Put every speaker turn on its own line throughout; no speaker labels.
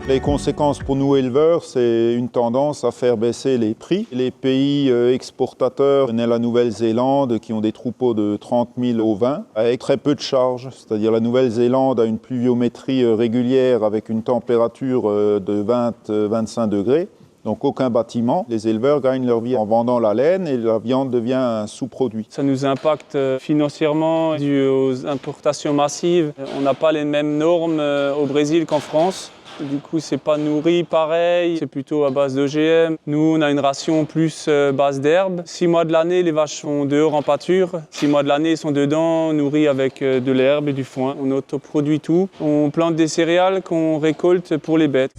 Les conséquences pour nous éleveurs, c'est une tendance à faire baisser les prix. Les pays exportateurs, on est la Nouvelle-Zélande, qui ont des troupeaux de 30 000 ovins, avec très peu de charges. C'est-à-dire la Nouvelle-Zélande a une pluviométrie régulière avec une température de 20-25 degrés. Donc aucun bâtiment. Les éleveurs gagnent leur vie en vendant la laine et la viande devient un sous-produit.
Ça nous impacte financièrement dû aux importations massives. On n'a pas les mêmes normes au Brésil qu'en France. Du coup, c'est pas nourri pareil, c'est plutôt à base d'OGM. Nous, on a une ration plus base d'herbe. 6 mois de l'année, les vaches sont dehors en pâture. 6 mois de l'année, ils sont dedans, nourris avec de l'herbe et du foin. On autoproduit tout. On plante des céréales qu'on récolte pour les bêtes.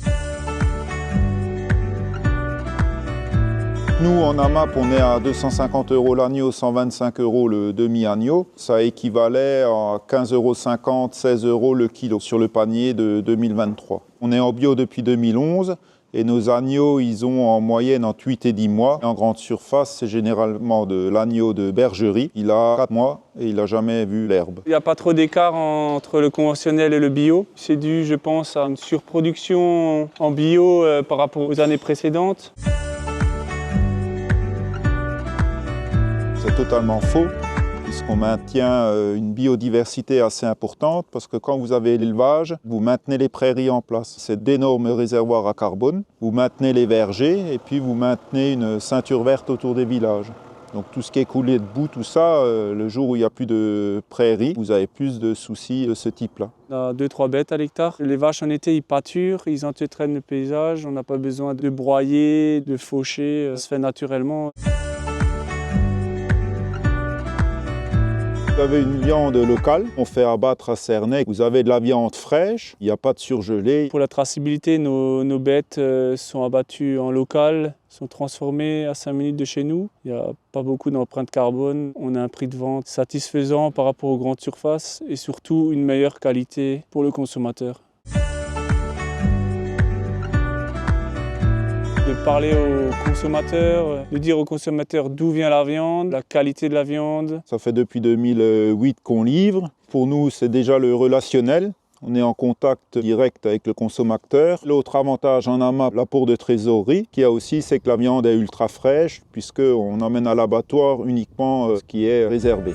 Nous, en AMAP, on est à 250 € l'agneau, 125 € le demi-agneau. Ça équivalait à 15,50 €, 16 € le kilo sur le panier de 2023. On est en bio depuis 2011 et nos agneaux, ils ont en moyenne entre 8 et 10 mois. En grande surface, c'est généralement de l'agneau de bergerie. Il a 4 mois et il n'a jamais vu l'herbe.
Il n'y a pas trop d'écart entre le conventionnel et le bio. C'est dû, je pense, à une surproduction en bio par rapport aux années précédentes.
C'est totalement faux, puisqu'on maintient une biodiversité assez importante, parce que quand vous avez l'élevage, vous maintenez les prairies en place. C'est d'énormes réservoirs à carbone. Vous maintenez les vergers et puis vous maintenez une ceinture verte autour des villages. Donc tout ce qui est coulé de boue, tout ça, le jour où il n'y a plus de prairies, vous avez plus de soucis de ce type-là.
On a 2-3 bêtes à l'hectare. Les vaches en été, ils pâturent, ils entretiennent le paysage. On n'a pas besoin de broyer, de faucher, ça se fait naturellement.
Vous avez une viande locale, on fait abattre à Cernay. Vous avez de la viande fraîche, il n'y a pas de surgelé.
Pour la traçabilité, nos bêtes sont abattues en local, sont transformées à 5 minutes de chez nous. Il n'y a pas beaucoup d'empreintes carbone. On a un prix de vente satisfaisant par rapport aux grandes surfaces et surtout une meilleure qualité pour le consommateur. De parler aux consommateurs, de dire aux consommateurs d'où vient la viande, la qualité de la viande.
Ça fait depuis 2008 qu'on livre. Pour nous, c'est déjà le relationnel. On est en contact direct avec le consommateur. L'autre avantage en AMAP, l'apport de trésorerie, qu'il y a aussi, c'est que la viande est ultra fraîche, puisqu'on emmène à l'abattoir uniquement ce qui est réservé.